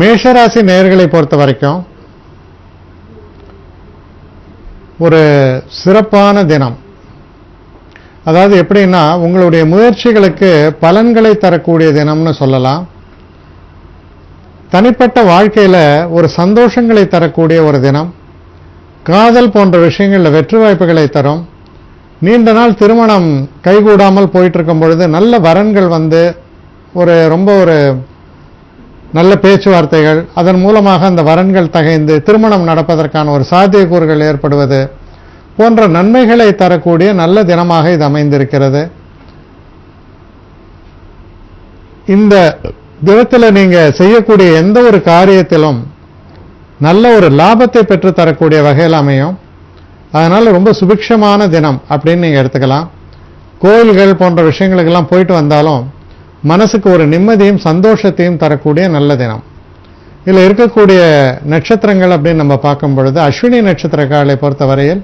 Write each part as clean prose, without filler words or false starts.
மேஷராசி நேயர்களை பொறுத்த வரைக்கும் ஒரு சிறப்பான தினம். அதாவது எப்படின்னா, உங்களுடைய முயற்சிகளுக்கு பலன்களை தரக்கூடிய தினம்னு சொல்லலாம். தனிப்பட்ட வாழ்க்கையில ஒரு சந்தோஷங்களை தரக்கூடிய ஒரு தினம். காதல் போன்ற விஷயங்களில் வெற்றி வாய்ப்புகளை தரும். நீண்ட நாள் திருமணம் கைகூடாமல் போயிட்டு இருக்கும் பொழுது நல்ல வரன்கள் வந்து ரொம்ப ஒரு நல்ல பேச்சுவார்த்தைகள், அதன் மூலமாக அந்த வரன்கள் தகைந்து திருமணம் நடப்பதற்கான ஒரு சாத்தியக்கூறுகள் ஏற்படுவது போன்ற நன்மைகளை தரக்கூடிய நல்ல தினமாக இது அமைந்திருக்கிறது. இந்த தினத்தில் நீங்க செய்யக்கூடிய எந்த ஒரு காரியத்திலும் நல்ல ஒரு லாபத்தை பெற்று தரக்கூடிய வகையில் அமையும். அதனால ரொம்ப சுபிக்ஷமான தினம் அப்படின்னு நீங்க எடுத்துக்கலாம். கோயில்கள் போன்ற விஷயங்களுக்கெல்லாம் போயிட்டு வந்தாலும் மனசுக்கு ஒரு நிம்மதியும் சந்தோஷத்தையும் தரக்கூடிய நல்ல தினம். இதில் இருக்கக்கூடிய நட்சத்திரங்கள் அப்படின்னு நம்ம பார்க்கும் பொழுது, அஸ்வினி நட்சத்திரக்காரர்களை பொறுத்தவரையில்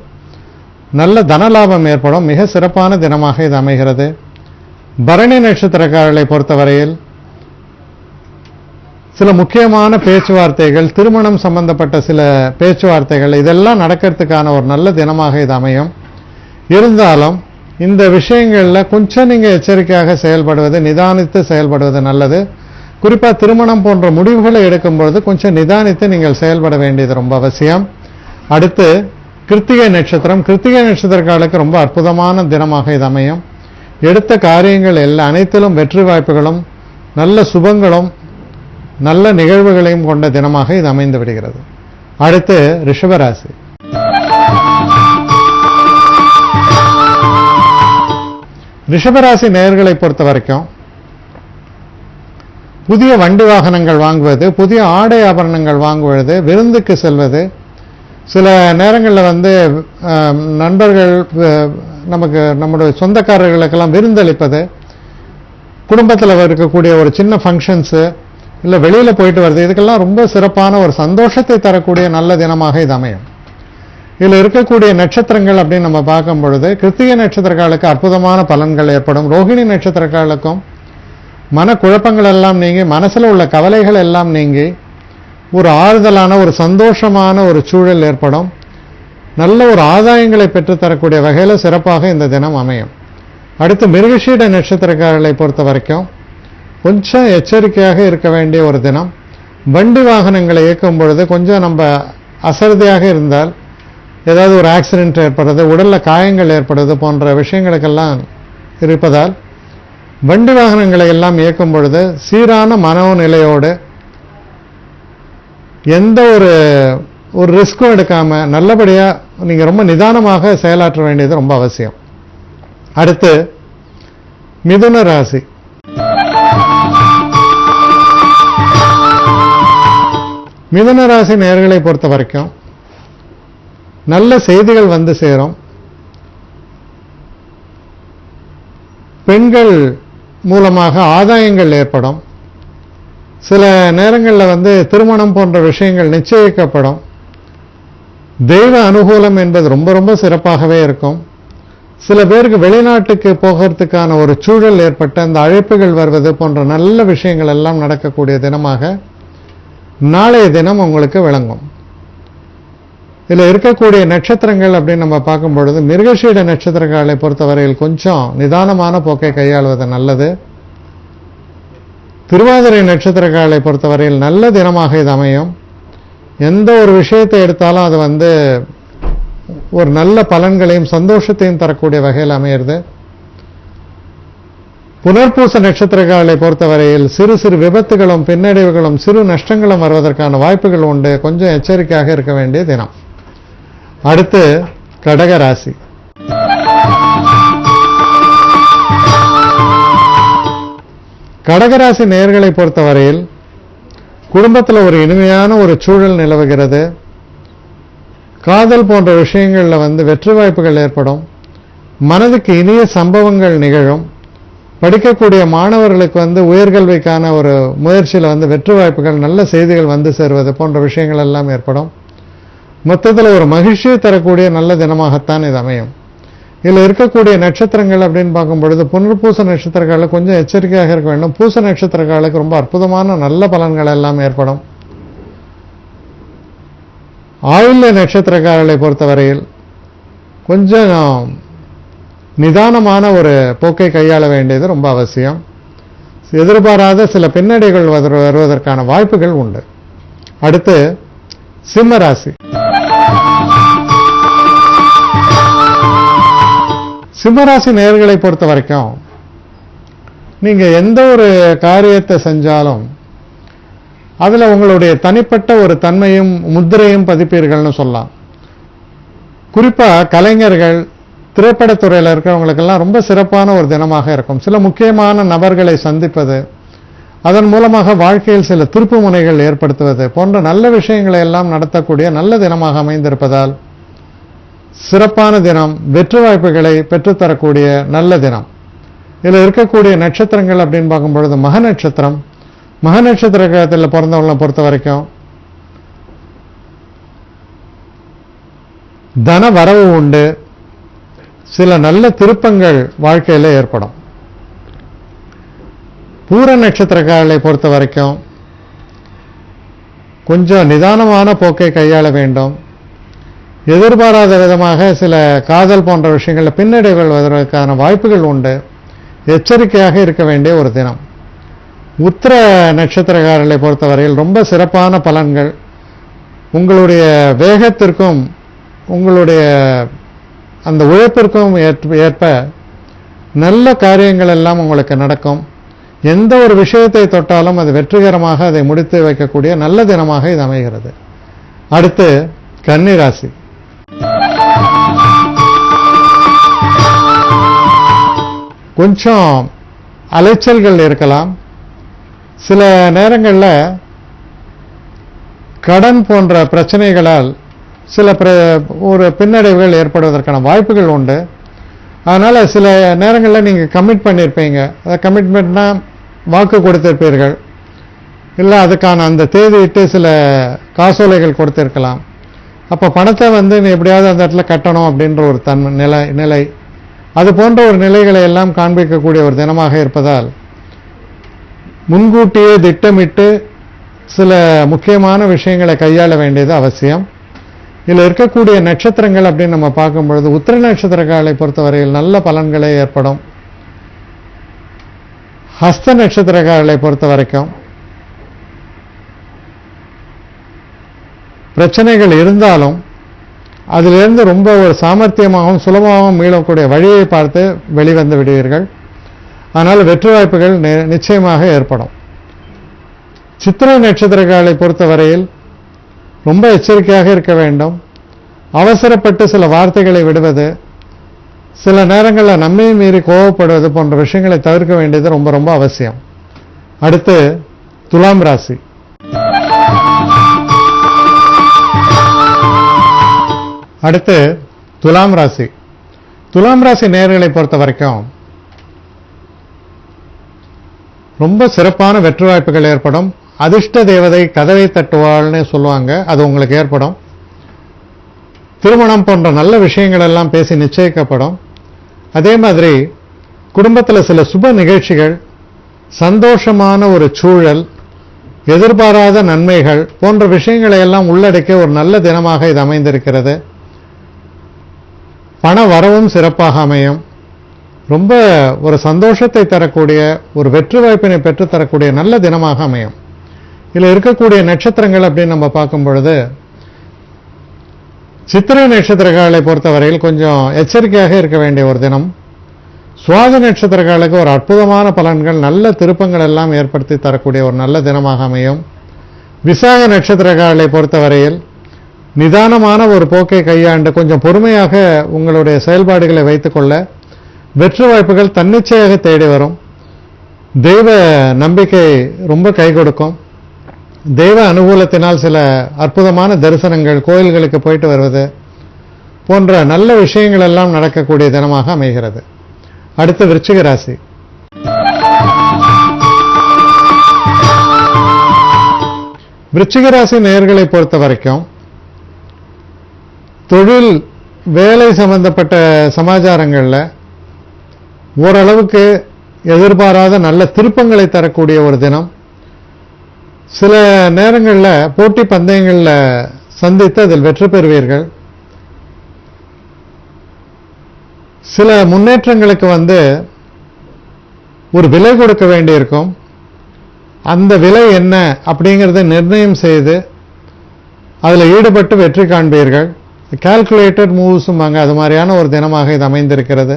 நல்ல தனலாபம் ஏற்படும் மிக சிறப்பான தினமாக இது அமைகிறது. பரணி நட்சத்திரக்காரர்களை பொறுத்தவரையில் சில முக்கியமான பேச்சுவார்த்தைகள், திருமணம் சம்பந்தப்பட்ட சில பேச்சுவார்த்தைகள் இதெல்லாம் நடக்கிறதுக்கான ஒரு நல்ல தினமாக இது அமையும். இருந்தாலும் இந்த விஷயங்கள்ல கொஞ்சம் நீங்க எச்சரிக்கையாக செயல்படுவது, நிதானித்து செயல்படுவது நல்லது. குறிப்பா திருமணம் போன்ற முடிவுகளை எடுக்கும் பொழுது கொஞ்சம் நிதானித்து நீங்கள் செயல்பட வேண்டியது ரொம்ப அவசியம். அடுத்து கிருத்திகை நட்சத்திரம். கிருத்திகை நட்சத்திரக்காரர்களுக்கு ரொம்ப அற்புதமான தினமாக இது அமையும். எடுத்த காரியங்கள் அனைத்திலும் வெற்றி வாய்ப்புகளும் நல்ல சுபங்களும் நல்ல நிகழ்வுகளையும் கொண்ட தினமாக இது அமைந்து விடுகிறது. அடுத்து ரிஷபராசி. ரிஷபராசி நேயர்களை பொறுத்த வரைக்கும் புதிய வண்டி வாகனங்கள் வாங்குவது, புதிய ஆடை ஆபரணங்கள் வாங்குவது, விருந்துக்கு செல்வது, சில நேரங்களில் வந்து நண்பர்கள் நம்முடைய சொந்தக்காரர்களுக்கெல்லாம் விருந்தளிப்பது, குடும்பத்தில் இருக்கக்கூடிய ஒரு சின்ன ஃபங்க்ஷன்ஸு, இல்லை வெளியில் போயிட்டு வருது, இதுக்கெல்லாம் ரொம்ப சிறப்பான ஒரு சந்தோஷத்தை தரக்கூடிய நல்ல தினமாக இது அமையும். இதில் இருக்கக்கூடிய நட்சத்திரங்கள் அப்படின்னு நம்ம பார்க்கும் பொழுது, கிருத்திகை நட்சத்திரக்காரர்களுக்கு அற்புதமான பலன்கள் ஏற்படும். ரோகிணி நட்சத்திரக்காரர்களுக்கும் மனக்குழப்பங்கள் எல்லாம் நீங்கி, மனசில் உள்ள கவலைகள் எல்லாம் நீங்கி ஒரு ஆறுதலான ஒரு சந்தோஷமான ஒரு சூழல் ஏற்படும். நல்ல ஒரு ஆதாயங்களை பெற்றுத்தரக்கூடிய வகையில் சிறப்பாக இந்த தினம் அமையும். அடுத்து மிருகஷீட நட்சத்திரக்காரர்களை பொறுத்த வரைக்கும் கொஞ்சம் எச்சரிக்கையாக இருக்க வேண்டிய ஒரு தினம். வண்டி வாகனங்களை இயக்கும் பொழுது கொஞ்சம் நம்ம அசரதையாக இருந்தால் ஏதாவது ஒரு ஆக்சிடென்ட் ஏற்படுறது, உடல்ல காயங்கள் ஏற்படுவது போன்ற விஷயங்களுக்கெல்லாம் இருப்பதால் வண்டி வாகனங்களை எல்லாம் இயக்கும் பொழுது சீரான மனோநிலையோடு எந்த ஒரு ரிஸ்க்கும் எடுக்காம நல்லபடியா நீங்க ரொம்ப நிதானமாக செயலாற்ற வேண்டியது ரொம்ப அவசியம். அடுத்து மிதுன ராசி. மிதுன ராசி நேயர்களை பொறுத்த வரைக்கும் நல்ல செய்திகள் வந்து சேரும். பெண்கள் மூலமாக ஆதாயங்கள் ஏற்படும். சில நேரங்களில் வந்து திருமணம் போன்ற விஷயங்கள் நிச்சயிக்கப்படும். தெய்வ அனுகூலம் என்பது ரொம்ப ரொம்ப சிறப்பாகவே இருக்கும். சில பேருக்கு வெளிநாட்டுக்கு போகிறதுக்கான ஒரு சூழல் ஏற்பட்டு அந்த அழைப்புகள் வருவது போன்ற நல்ல விஷயங்கள் எல்லாம் நடக்கக்கூடிய தினமாக நாளைய தினம் உங்களுக்கு விளங்கும். இதில் இருக்கக்கூடிய நட்சத்திரங்கள் அப்படின்னு நம்ம பார்க்கும் பொழுது, மிருகஷீட நட்சத்திரங்களை பொறுத்தவரையில் கொஞ்சம் நிதானமான போக்கை கையாளுவது நல்லது. திருவாதிரை நட்சத்திரங்களை பொறுத்தவரையில் நல்ல தினமாக இது அமையும். எந்த ஒரு விஷயத்தை எடுத்தாலும் அது வந்து ஒரு நல்ல பலன்களையும் சந்தோஷத்தையும் தரக்கூடிய வகையில் அமையிறது. புனர்பூச நட்சத்திரங்களை பொறுத்தவரையில் சிறு சிறு விபத்துகளும் பின்னடைவுகளும் சிறு நஷ்டங்களும் வருவதற்கான வாய்ப்புகள் உண்டு. கொஞ்சம் எச்சரிக்கையாக இருக்க வேண்டிய தினம். அடுத்து கடகராசி. கடகராசி நேயர்களை பொறுத்தவரையில் குடும்பத்தில் ஒரு இனிமையான ஒரு சூழல் நிலவுகிறது. காதல் போன்ற விஷயங்களில் வந்து வெற்றி வாய்ப்புகள் ஏற்படும். மனதுக்கு இனிய சம்பவங்கள் நிகழும். படிக்கக்கூடிய மாணவர்களுக்கு வந்து உயர்கல்விக்கான ஒரு முயற்சியில் வந்து வெற்றி வாய்ப்புகள், நல்ல செய்திகள் வந்து சேருவது போன்ற விஷயங்கள் எல்லாம் ஏற்படும். மொத்தத்தில் ஒரு மகிழ்ச்சியை தரக்கூடிய நல்ல தினமாகத்தான் இது அமையும். இதில் இருக்கக்கூடிய நட்சத்திரங்கள் அப்படின்னு பார்க்கும் பொழுது, புனர்பூச நட்சத்திரக்காரர்களுக்கு கொஞ்சம் எச்சரிக்கையாக இருக்க வேண்டும். பூச நட்சத்திரக்காரர்களுக்கு ரொம்ப அற்புதமான நல்ல பலன்கள் எல்லாம் ஏற்படும். ஆயில்ய நட்சத்திரக்காரர்களை பொறுத்தவரையில் கொஞ்சம் நிதானமான ஒரு போக்கை கையாள வேண்டியது ரொம்ப அவசியம். எதிர்பாராத சில பின்னடைகள் வருவதற்கான வாய்ப்புகள் உண்டு. அடுத்து சிம்ம ராசி. சிம்மராசி நேயர்களை பொறுத்த வரைக்கும் நீங்க எந்த ஒரு காரியத்தை செஞ்சாலும் அதுல உங்களுடைய தனிப்பட்ட ஒரு தன்மையும் முத்திரையும் பதிப்பீர்கள்னு சொல்லலாம். குறிப்பா கலைஞர்கள், திரைப்படத்துறையில் இருக்கிறவங்களுக்கெல்லாம் ரொம்ப சிறப்பான ஒரு தினமாக இருக்கும். சில முக்கியமான நபர்களை சந்திப்பது, அதன் மூலமாக வாழ்க்கையில் சில திருப்பு முனைகள் ஏற்படுத்துவது போன்ற நல்ல விஷயங்களை எல்லாம் நடத்தக்கூடிய நல்ல தினமாக அமைந்திருப்பதால் சிறப்பான தினம், வெற்றி வாய்ப்புகளை பெற்றுத்தரக்கூடிய நல்ல தினம். இதில் இருக்கக்கூடிய நட்சத்திரங்கள் அப்படின்னு பார்க்கும்பொழுது மக நட்சத்திரம். மக நட்சத்திரத்தில் பிறந்தவங்களை பொறுத்த வரைக்கும் தன வரவு உண்டு, சில நல்ல திருப்பங்கள் வாழ்க்கையில் ஏற்படும். பூர நட்சத்திரக்காரர்களை பொறுத்த வரைக்கும் கொஞ்சம் நிதானமான போக்கை கையாள வேண்டும். எதிர்பாராத விதமாக சில காதல் போன்ற விஷயங்களில் பின்னடைவுகள் வருவதற்கான வாய்ப்புகள் உண்டு. எச்சரிக்கையாக இருக்க வேண்டிய ஒரு தினம். உத்திர நட்சத்திரக்காரர்களை பொறுத்தவரையில் ரொம்ப சிறப்பான பலன்கள். உங்களுடைய வேகத்திற்கும் உங்களுடைய அந்த உழைப்பிற்கும் ஏற்ப நல்ல காரியங்கள் எல்லாம் உங்களுக்கு நடக்கும். எந்த ஒரு விஷயத்தை தொட்டாலும் அது வெற்றிகரமாக அதை முடித்து வைக்கக்கூடிய நல்ல தினமாக இது அமைகிறது. அடுத்து கன்னி ராசி. கொஞ்சம் அலைச்சல்கள் இருக்கலாம். சில நேரங்களில் கடன் போன்ற பிரச்சனைகளால் சில ஒரு பின்னடைவுகள் ஏற்படுவதற்கான வாய்ப்புகள் உண்டு. அதனால் சில நேரங்களில் நீங்கள் கமிட் பண்ணியிருப்பீங்க. கமிட்மெண்ட்னா வாக்கு கொடுத்திருப்பீர்கள், இல்லை அதுக்கான அந்த தேதியிட்டு சில காசோலைகள் கொடுத்திருக்கலாம். அப்போ பணத்தை நீ எப்படியாவது அந்த இடத்துல கட்டணும் அப்படின்ற ஒரு நிலை அது போன்ற ஒரு நிலைகளை எல்லாம் காண்பிக்கக்கூடிய ஒரு தினமாக இருப்பதால் முன்கூட்டியே திட்டமிட்டு சில முக்கியமான விஷயங்களை கையாள வேண்டியது அவசியம். இதில் இருக்கக்கூடிய நட்சத்திரங்கள் அப்படின்னு நம்ம பார்க்கும் பொழுது உத்திர நட்சத்திரக்காரர்களை பொறுத்தவரையில் நல்ல பலன்களே ஏற்படும். ஹஸ்த நட்சத்திரக்காரர்களை பொறுத்த வரைக்கும் பிரச்சனைகள் இருந்தாலும் அதிலிருந்து ரொம்ப ஒரு சாமர்த்தியமாகவும் சுலபமாகவும் மீளக்கூடிய வழியை பார்த்து வெளிவந்து விடுவீர்கள். ஆனால் வெற்றி வாய்ப்புகள் நிச்சயமாக ஏற்படும். சித்திரை நட்சத்திரக்காரர்களை பொறுத்தவரையில் ரொம்ப எச்சரிக்கையாக இருக்க வேண்டும். அவசரப்பட்டு சில வார்த்தைகளை விடுவது, சில நேரங்களில் நம்மையும் மீறி கோபப்படுவது போன்ற விஷயங்களை தவிர்க்க வேண்டியது ரொம்ப ரொம்ப அவசியம். அடுத்து துலாம் ராசி. அடுத்து துலாம் ராசி. துலாம் ராசி நேயர்களை பொறுத்த வரைக்கும் ரொம்ப சிறப்பான வெற்றி வாய்ப்புகள் ஏற்படும். அதிர்ஷ்ட தேவதை கதவை தட்டுவாள்னு சொல்லுவாங்க, அது உங்களுக்கு ஏற்படும். திருமணம் போன்ற நல்ல விஷயங்கள் எல்லாம் பேசி நிச்சயிக்கப்படும். அதே மாதிரி குடும்பத்தில் சில சுப நிகழ்ச்சிகள், சந்தோஷமான ஒரு சூழல், எதிர்பாராத நன்மைகள் போன்ற விஷயங்களை எல்லாம் உள்ளடக்கிய ஒரு நல்ல தினமாக இது அமைந்திருக்கிறது. பண வரவும் சிறப்பாக அமையும். ரொம்ப ஒரு சந்தோஷத்தை தரக்கூடிய ஒரு வெற்றி வாய்ப்பினை பெற்றுத்தரக்கூடிய நல்ல தினமாக அமையும். இதில் இருக்கக்கூடிய நட்சத்திரங்கள் அப்படின்னு நம்ம பார்க்கும் பொழுது சித்திரை நட்சத்திரக்காரர்களை பொறுத்தவரையில் கொஞ்சம் எச்சரிக்கையாக இருக்க வேண்டிய ஒரு தினம். சுவாதி நட்சத்திரக்காரர்களுக்கு ஒரு அற்புதமான பலன்கள், நல்ல திருப்பங்கள் எல்லாம் ஏற்படுத்தி தரக்கூடிய ஒரு நல்ல தினமாக அமையும். விசாக நட்சத்திரக்காரர்களை பொறுத்தவரையில் நிதானமான ஒரு போக்கை கையாண்டு கொஞ்சம் பொறுமையாக உங்களுடைய செயல்பாடுகளை வைத்துக்கொள்ள வெற்றி வாய்ப்புகள் தன்னிச்சையாக தேடி வரும். தெய்வ நம்பிக்கை ரொம்ப கை கொடுக்கும். தெய்வ அனுகூலத்தினால் சில அற்புதமான தரிசனங்கள், கோயில்களுக்கு போயிட்டு வருவது போன்ற நல்ல விஷயங்கள் எல்லாம் நடக்கக்கூடிய தினமாக அமைகிறது. அடுத்து விருச்சிக ராசி. விருச்சிக ராசி நேயர்களை பொறுத்த வரைக்கும் தொழில், வேலை சம்பந்தப்பட்ட சமாச்சாரங்களில் ஓரளவுக்கு எதிர்பாராத நல்ல திருப்பங்களை தரக்கூடிய ஒரு தினம். சில நேரங்களில் போட்டி பந்தயங்களில் சந்தித்து அதில் வெற்றி பெறுவீர்கள். சில முன்னேற்றங்களுக்கு ஒரு விலை கொடுக்க வேண்டியிருக்கும். அந்த விலை என்ன அப்படிங்கிறத நிர்ணயம் செய்து அதில் ஈடுபட்டு வெற்றி காண்பீர்கள். கால்குலேட்டட் மூவ்ஸும்பாங்க, அது மாதிரியான ஒரு தினமாக இது அமைந்திருக்கிறது.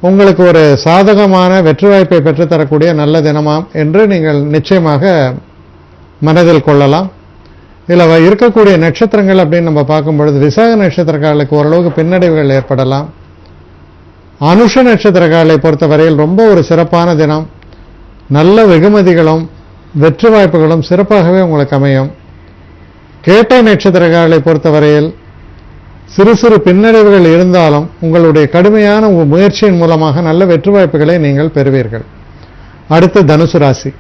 உங்களுக்கு ஒரு சாதகமான வெற்றி வாய்ப்பை பெற்றுத்தரக்கூடிய நல்ல தினமாம் என்று நீங்கள் நிச்சயமாக மனதில் கொள்ளலாம். இதில் இருக்கக்கூடிய நட்சத்திரங்கள் அப்படின்னு நம்ம பார்க்கும் பொழுது விசாக நட்சத்திரக்காரர்களுக்கு ஓரளவுக்கு பின்னடைவுகள் ஏற்படலாம். அனுஷ நட்சத்திரக்காரர்களை பொறுத்தவரையில் ரொம்ப ஒரு சிறப்பான தினம். நல்ல வெகுமதிகளும் வெற்றி வாய்ப்புகளும் சிறப்பாகவே உங்களுக்கு அமையும். கேட்டை நட்சத்திரக்காரர்களை பொறுத்தவரையில் சிறு சிறு பின்னடைவுகள் இருந்தாலும் உங்களுடைய கடுமையான முயற்சியின் மூலமாக நல்ல வெற்றி வாய்ப்புகளை நீங்கள் பெறுவீர்கள். அடுத்து தனுசு ராசி.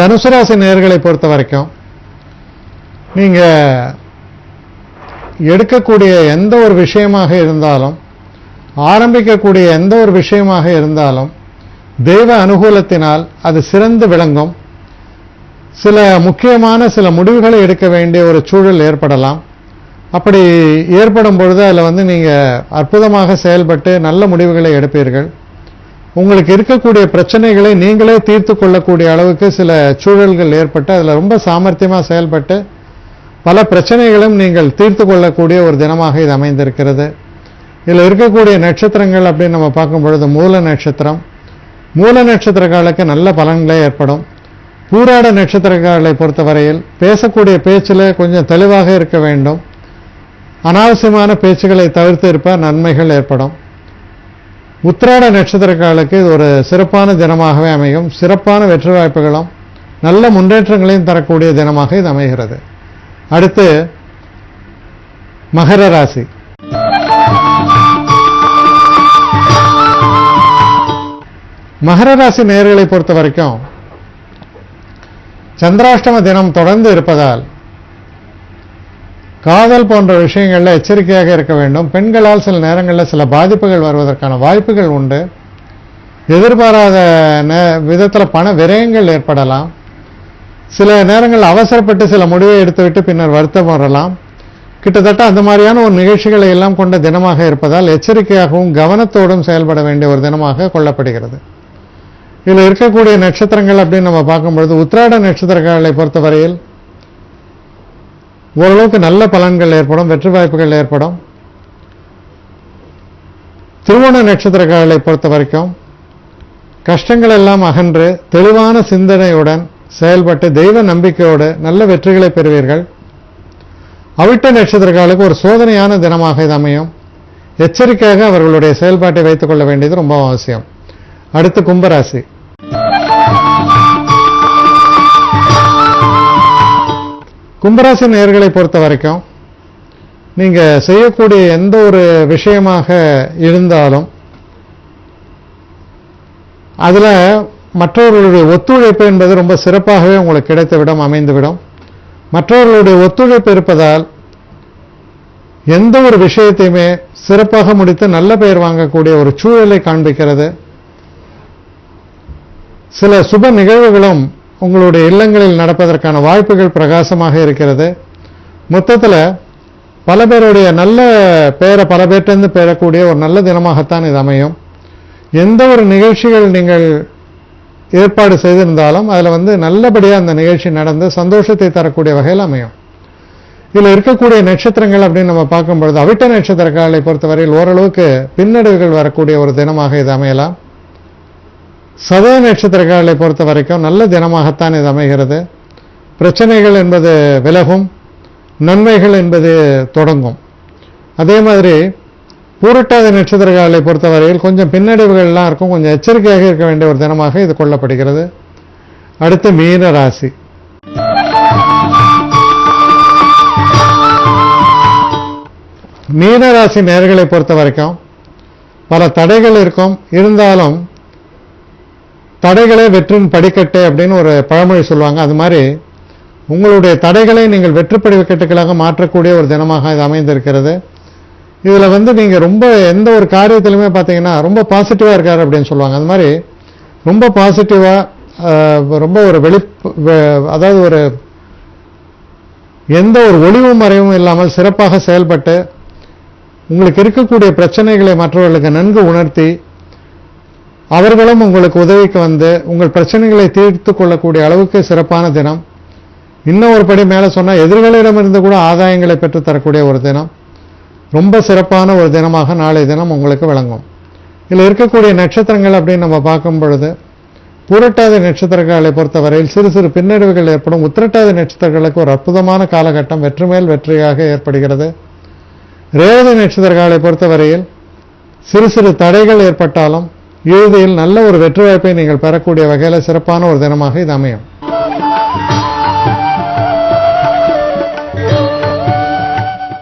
தனுசு ராசி நேயர்களை பொறுத்த வரைக்கும் நீங்க எடுக்கக்கூடிய எந்த ஒரு விஷயமாக இருந்தாலும், ஆரம்பிக்கக்கூடிய எந்த ஒரு விஷயமாக இருந்தாலும் தெய்வ அனுகூலத்தினால் அது சிறந்து விளங்கும். சில முக்கியமான சில முடிவுகளை எடுக்க வேண்டிய ஒரு சூழல் ஏற்படலாம். அப்படி ஏற்படும் பொழுது அதில் நீங்கள் அற்புதமாக செயல்பட்டு நல்ல முடிவுகளை எடுப்பீர்கள். உங்களுக்கு இருக்கக்கூடிய பிரச்சனைகளை நீங்களே தீர்த்து கொள்ளக்கூடிய அளவுக்கு சில சூழல்கள் ஏற்பட்டு அதில் ரொம்ப சாமர்த்தியமாக செயல்பட்டு பல பிரச்சனைகளும் நீங்கள் தீர்த்து கொள்ளக்கூடிய ஒரு தினமாக இது அமைந்திருக்கிறது. இதில் இருக்கக்கூடிய நட்சத்திரங்கள் அப்படின்னு நம்ம பார்க்கும் பொழுது மூல நட்சத்திரம். மூல நட்சத்திரக்காரர்களுக்கு நல்ல பலன்களே ஏற்படும். பூராட நட்சத்திரக்காரர்களை பொறுத்தவரையில் பேசக்கூடிய பேச்சில் கொஞ்சம் தெளிவாக இருக்க வேண்டும். அனாவசியமான பேச்சுக்களை தவிர்த்து இருப்ப நன்மைகள் ஏற்படும். உத்திராட நட்சத்திரக்காரர்களுக்கு இது ஒரு சிறப்பான தினமாகவே அமையும். சிறப்பான வெற்றி வாய்ப்புகளும் நல்ல முன்னேற்றங்களையும் தரக்கூடிய தினமாக இது அமைகிறது. அடுத்து மகர ராசி. மகர ராசி நேயர்களை பொறுத்த வரைக்கும் சந்திராஷ்டம தினம் தொடர்ந்து இருப்பதால் காதல் போன்ற விஷயங்கள்ல எச்சரிக்கையாக இருக்க வேண்டும். பெண்களால் சில நேரங்களில் சில பாதிப்புகள் வருவதற்கான வாய்ப்புகள் உண்டு. எதிர்பாராத விதத்தில் பண விரயங்கள் ஏற்படலாம். சில நேரங்கள் அவசரப்பட்டு சில முடிவை எடுத்துவிட்டு பின்னர் வருத்தம் வரலாம். கிட்டத்தட்ட அந்த மாதிரியான ஒரு நிகழ்ச்சிகளை எல்லாம் கொண்ட தினமாக இருப்பதால் எச்சரிக்கையாகவும் கவனத்தோடும் செயல்பட வேண்டிய ஒரு தினமாக கொள்ளப்படுகிறது. இதில் இருக்கக்கூடிய நட்சத்திரங்கள் அப்படின்னு நம்ம பார்க்கும்பொழுது உத்திராட நட்சத்திரங்களை பொறுத்தவரையில் ஓரளவுக்கு நல்ல பலன்கள் ஏற்படும், வெற்றி வாய்ப்புகள் ஏற்படும். திருவோண நட்சத்திரங்களை பொறுத்த வரைக்கும் கஷ்டங்கள் எல்லாம் அகன்று தெளிவான சிந்தனையுடன் செயல்பட்டு தெய்வ நம்பிக்கையோடு நல்ல வெற்றிகளை பெறுவீர்கள். அவிட்ட நட்சத்திரக்காரர்களுக்கு ஒரு சோதனையான தினமாக இது அமையும். எச்சரிக்கையாக அவர்களுடைய செயல்பாட்டை வைத்துக் கொள்ள வேண்டியது ரொம்ப அவசியம். அடுத்து கும்பராசி. கும்பராசி நேயர்களை பொறுத்த வரைக்கும் நீங்க செய்யக்கூடிய எந்த ஒரு விஷயமாக இருந்தாலும் அதுல மற்றவர்களுடைய ஒத்துழைப்பு என்பது ரொம்ப சிறப்பாகவே உங்களுக்கு கிடைத்துவிடும், அமைந்துவிடும். மற்றவர்களுடைய ஒத்துழைப்பு இருப்பதால் எந்த ஒரு விஷயத்தையுமே சிறப்பாக முடித்து நல்ல பெயர் வாங்கக்கூடிய ஒரு சூழலை காண்பிக்கிறது. சில சுப நிகழ்வுகளும் உங்களுடைய இல்லங்களில் நடப்பதற்கான வாய்ப்புகள் பிரகாசமாக இருக்கிறது. மொத்தத்தில் பல பேருடைய நல்ல பெயரை பல பேர்ட்டிருந்து பெறக்கூடிய ஒரு நல்ல தினமாகத்தான் இது அமையும். எந்த ஒரு நிகழ்ச்சிகள் நீங்கள் ஏற்பாடு செய்திருந்தாலும் அதில் நல்லபடியாக அந்த நிகழ்ச்சி நடந்து சந்தோஷத்தை தரக்கூடிய வகையில் அமையும். இதில் இருக்கக்கூடிய நட்சத்திரங்கள் அப்படின்னு நம்ம பார்க்கும்பொழுது அவிட்ட நட்சத்திரக்காரர்களை பொறுத்தவரையில் ஓரளவுக்கு பின்னடைவுகள் வரக்கூடிய ஒரு தினமாக இது அமையலாம். சதய நட்சத்திரக்காரர்களை பொறுத்த வரைக்கும் நல்ல தினமாகத்தான் இது அமைகிறது. பிரச்சனைகள் என்பது விலகும், நன்மைகள் என்பது தொடங்கும். அதே மாதிரி பூரட்டாதி நட்சத்திரக்காரர்களை பொறுத்தவரையில் கொஞ்சம் பின்னடைவுகள்லாம் இருக்கும், கொஞ்சம் எச்சரிக்கையாக இருக்க வேண்டிய ஒரு தினமாக இது கொள்ளப்படுகிறது. அடுத்து மீன ராசி. மீன ராசி நேயர்களை பொறுத்த வரைக்கும் பல தடைகள் இருக்கும். இருந்தாலும் தடைகளே வெற்றின் படிக்கட்டு அப்படின்னு ஒரு பழமொழி சொல்லுவாங்க. அது மாதிரி உங்களுடைய தடைகளை நீங்கள் வெற்றி படிக்கட்டுகளாக மாற்றக்கூடிய ஒரு தினமாக இது அமைந்திருக்கிறது. இதில் நீங்கள் ரொம்ப எந்த ஒரு காரியத்திலுமே பார்த்தீங்கன்னா ரொம்ப பாசிட்டிவாக இருக்காரு அப்படின்னு சொல்லுவாங்க. அது மாதிரி ரொம்ப பாசிட்டிவாக ரொம்ப ஒரு அதாவது ஒரு எந்த ஒரு ஒளிவும் மறைவும் இல்லாமல் சிறப்பாக செயல்பட்டு உங்களுக்கு இருக்கக்கூடிய பிரச்சனைகளை மற்றவர்களுக்கு நன்கு உணர்த்தி அவர்களும் உங்களுக்கு உதவிக்கு வந்து உங்கள் பிரச்சனைகளை தீர்த்து கொள்ளக்கூடிய அளவுக்கு சிறப்பான தினம். இன்னும் ஒரு படி மேலே சொன்னால் எதிர்களிடமிருந்து கூட ஆதாயங்களை பெற்றுத்தரக்கூடிய ஒரு தினம், ரொம்ப சிறப்பான ஒரு தினமாக நாளைய தினம் உங்களுக்கு விளங்கும். இதில் இருக்கக்கூடிய நட்சத்திரங்கள் அப்படின்னு நம்ம பார்க்கும் பொழுது பூரட்டாதி நட்சத்திரங்களை பொறுத்தவரையில் சிறு சிறு பின்னடைவுகள் ஏற்படும். உத்திரட்டாதி நட்சத்திரங்களுக்கு ஒரு அற்புதமான காலகட்டம், வெற்றி மேல் வெற்றியாக ஏற்படுகிறது. ரேவதி நட்சத்திரங்களை பொறுத்தவரையில் சிறு சிறு தடைகள் ஏற்பட்டாலும் இறுதியில் நல்ல ஒரு வெற்றி வாய்ப்பை நீங்கள் பெறக்கூடிய வகையில் சிறப்பான ஒரு தினமாக இது அமையும்.